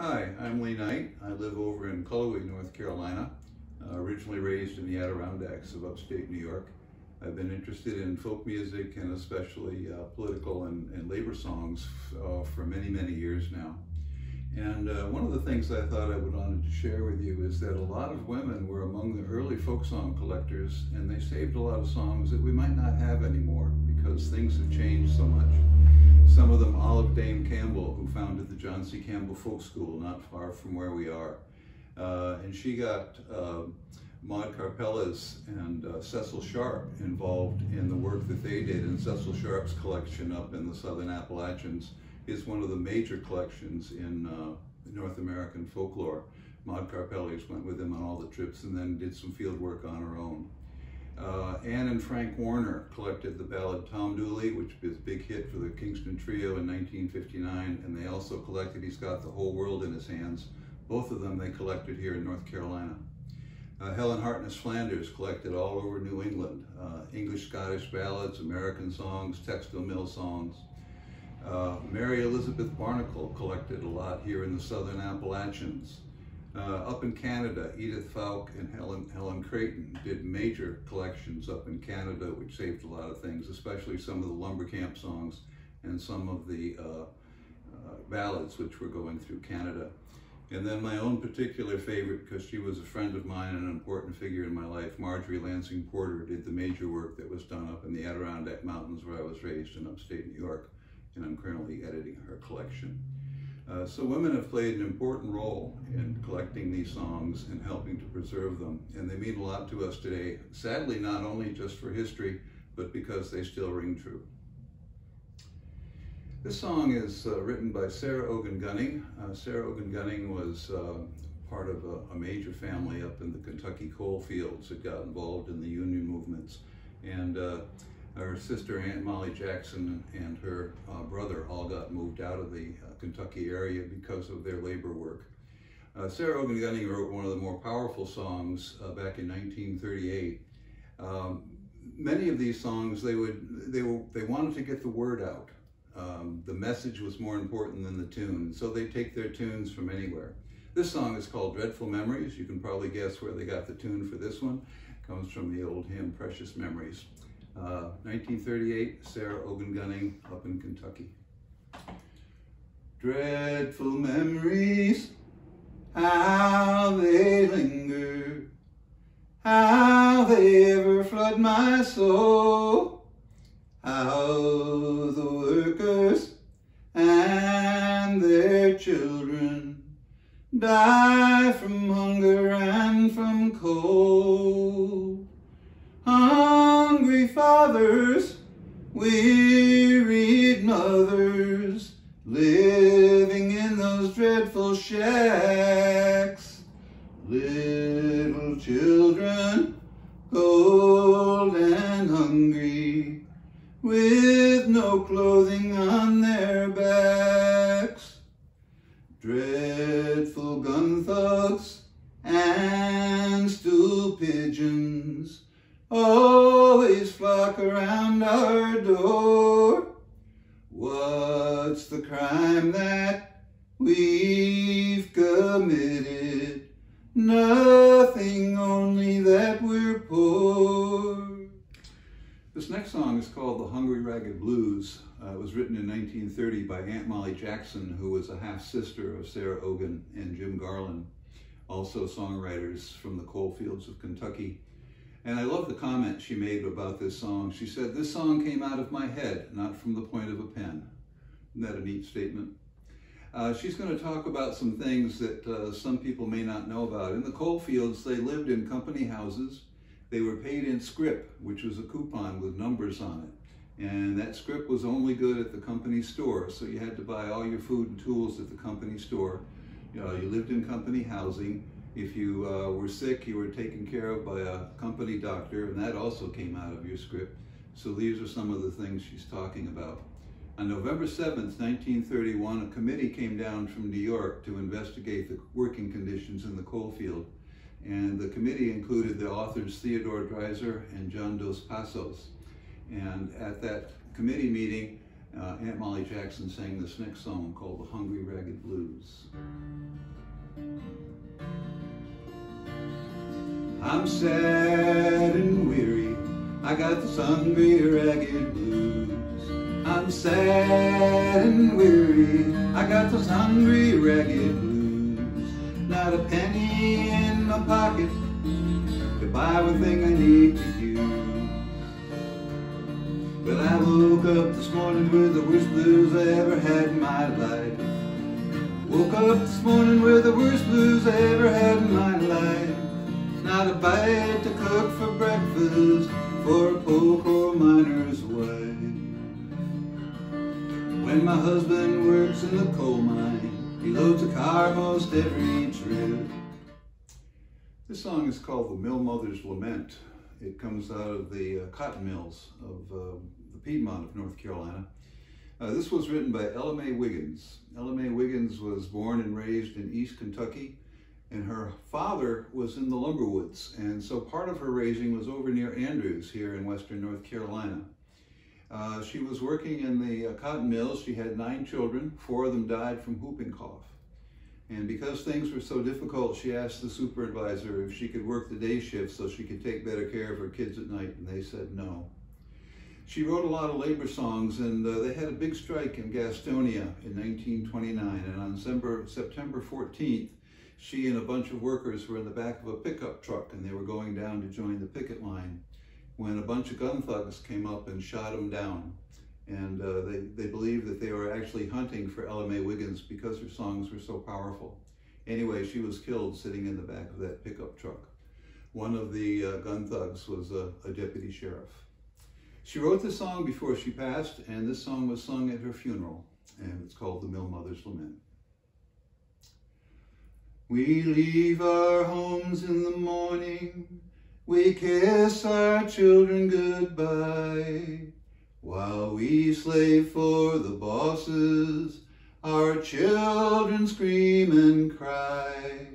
Hi, I'm Lee Knight. I live over in Cullowhee, North Carolina, originally raised in the Adirondacks of upstate New York. I've been interested in folk music and especially political and labor songs for many, many years now. And one of the things I thought I wanted to share with you is that a lot of women were among the early folk song collectors, and they saved a lot of songs that we might not have anymore because things have changed so much. Some of them, Olive Dame Campbell, who founded the John C. Campbell Folk School not far from where we are. And she got Maud Carpelas and Cecil Sharp involved in the work that they did, and Cecil Sharp's collection up in the Southern Appalachians is one of the major collections in North American folklore. Maud Carpelas went with him on all the trips and then did some field work on her own. Ann and Frank Warner collected the ballad Tom Dooley, which was a big hit for the Kingston Trio in 1959, and they also collected He's Got the Whole World in His Hands. Both of them they collected here in North Carolina. Helen Hartness Flanders collected all over New England, English-Scottish ballads, American songs, textile mill songs. Mary Elizabeth Barnacle collected a lot here in the Southern Appalachians. Up in Canada, Edith Falk and Helen Creighton did major collections up in Canada, which saved a lot of things, especially some of the lumber camp songs and some of the ballads which were going through Canada. And then my own particular favorite, because she was a friend of mine and an important figure in my life, Marjorie Lansing Porter did the major work that was done up in the Adirondack Mountains where I was raised in upstate New York, and I'm currently editing her collection. So women have played an important role in collecting these songs and helping to preserve them, and they mean a lot to us today, sadly not only just for history, but because they still ring true. This song is written by Sarah Ogan Gunning. Sarah Ogan Gunning was part of a major family up in the Kentucky coal fields that got involved in the union movements, and her sister Aunt Molly Jackson and her brother all got moved out of the Kentucky area because of their labor work. Sarah Ogan Gunning wrote one of the more powerful songs back in 1938. Many of these songs, they wanted to get the word out. The message was more important than the tune, so they take their tunes from anywhere. This song is called Dreadful Memories. You can probably guess where they got the tune for this one. It comes from the old hymn, Precious Memories. 1938, Sarah Ogan Gunning up in Kentucky. Dreadful memories, how they linger, how they ever flood my soul, how the workers and their children die from hunger and from cold. Hungry fathers, wearied mothers, living in those dreadful shacks. Little children, cold and hungry, with no clothing on their backs. Dreadful gun thugs and stool pigeons always flock around our door. What's the crime that we've committed? Nothing, only that we're poor. This next song is called The Hungry Ragged Blues. It was written in 1930 by Aunt Molly Jackson, who was a half-sister of Sarah Ogan and Jim Garland, also songwriters from the coal fields of Kentucky. And I love the comment she made about this song. She said, "This song came out of my head, not from the point of a pen." Isn't that a neat statement? She's going to talk about some things that some people may not know about. In the coal fields, they lived in company houses. They were paid in scrip, which was a coupon with numbers on it. And that scrip was only good at the company store, so you had to buy all your food and tools at the company store. You lived in company housing. If you were sick, you were taken care of by a company doctor, and that also came out of your scrip. So these are some of the things she's talking about. On November 7th, 1931, a committee came down from New York to investigate the working conditions in the coal field. And the committee included the authors Theodore Dreiser and John Dos Passos. And at that committee meeting, Aunt Molly Jackson sang this next song called The Hungry Ragged Blues. I'm sad and weary, I got this hungry ragged blues. I'm sad and weary, I got those hungry ragged blues. Not a penny in my pocket to buy one thing I need to use. But I woke up this morning with the worst blues I ever had in my life. Woke up this morning with the worst blues I ever had in my life. Not a bite to cook for breakfast for a poor, poor miner's wife. When my husband works in the coal mine, he loads a car most every trip. This song is called The Mill Mother's Lament. It comes out of the cotton mills of the Piedmont of North Carolina. This was written by Ella Mae Wiggins. Ella Mae Wiggins was born and raised in East Kentucky, and her father was in the lumberwoods, and so part of her raising was over near Andrews here in western North Carolina. She was working in the cotton mills. She had 9 children. 4 of them died from whooping cough. And because things were so difficult, she asked the supervisor if she could work the day shift so she could take better care of her kids at night, and they said no. She wrote a lot of labor songs, and they had a big strike in Gastonia in 1929, and on September 14th, she and a bunch of workers were in the back of a pickup truck, and they were going down to join the picket line when a bunch of gun thugs came up and shot them down. And they believed that they were actually hunting for Ella Mae Wiggins because her songs were so powerful. Anyway, she was killed sitting in the back of that pickup truck. One of the gun thugs was a deputy sheriff. She wrote this song before she passed, and this song was sung at her funeral, and it's called The Mill Mother's Lament. We leave our homes in the morning, we kiss our children goodbye. While we slave for the bosses, our children scream and cry.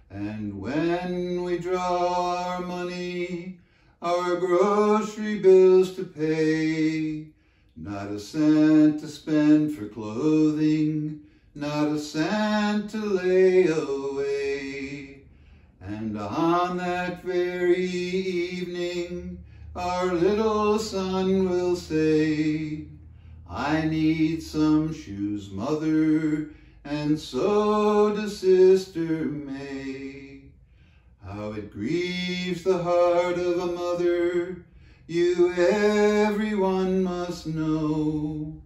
And when we draw our money, our grocery bills to pay, not a cent to spend for clothing, not a cent to lay away. And on that very evening, our little son will say, I need some shoes, Mother, and so does Sister May. How it grieves the heart of a mother, you everyone must know.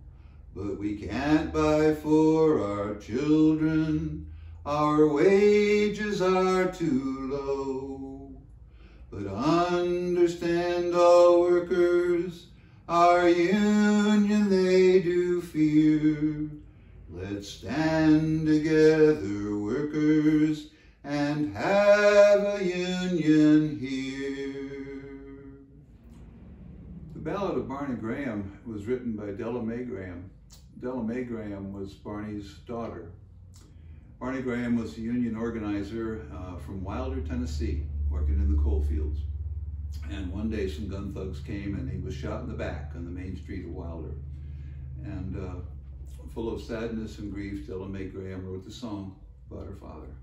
But we can't buy for our children, our wages are too low. But understand all workers, our union they do fear. Let's stand together, workers, and have a union here. The Ballad of Barney Graham was written by Della Mae Graham. Della Mae Graham was Barney's daughter. Barney Graham was a union organizer from Wilder, Tennessee, working in the coal fields. And one day some gun thugs came and he was shot in the back on the main street of Wilder. And full of sadness and grief, Della Mae Graham wrote the song about her father.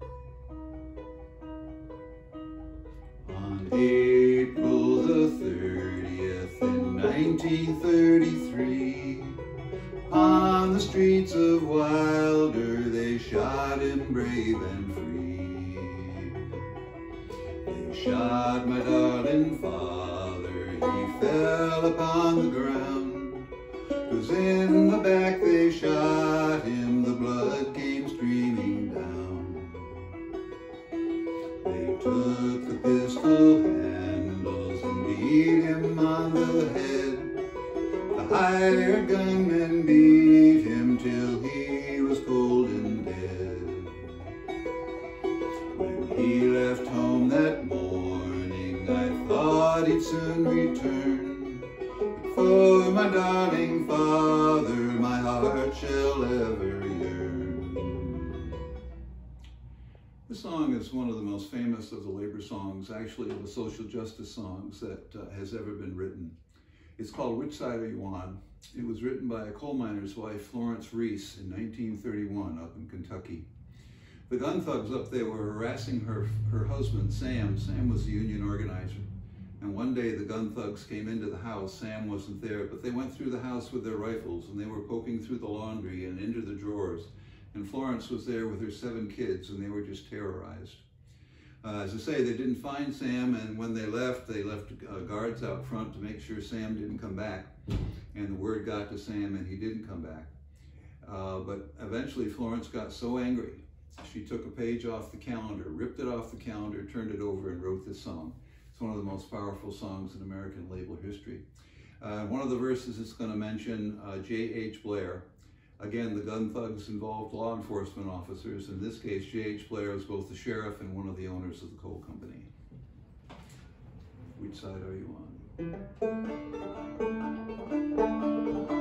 On April the 30th in 1933, on the streets of Wilder they shot him brave and free. They shot my darling father, he fell upon the ground. 'Twas in the back they shot him, the blood came streaming down. They took the pistol handles and beat him on the head. The hired gunmen beat him till he was cold and dead. When he left home that morning, I thought he'd soon return. But for my darling father, my heart shall ever yearn. This song is one of the most famous of the labor songs, actually of the social justice songs that has ever been written. It's called Which Side Are You On? It was written by a coal miner's wife, Florence Reese, in 1931 up in Kentucky. The gun thugs up there were harassing her husband, Sam. Sam was the union organizer. And one day the gun thugs came into the house. Sam wasn't there, but they went through the house with their rifles, and they were poking through the laundry and into the drawers. And Florence was there with her 7 kids, and they were just terrorized. As I say, they didn't find Sam, and when they left guards out front to make sure Sam didn't come back. And the word got to Sam, and he didn't come back. But eventually Florence got so angry, she took a page off the calendar, ripped it off the calendar, turned it over, and wrote this song. It's one of the most powerful songs in American label history. One of the verses it's going to mention J.H. Blair. Again, the gun thugs involved law enforcement officers. In this case, J.H. Blair was both the sheriff and one of the owners of the coal company. Which side are you on?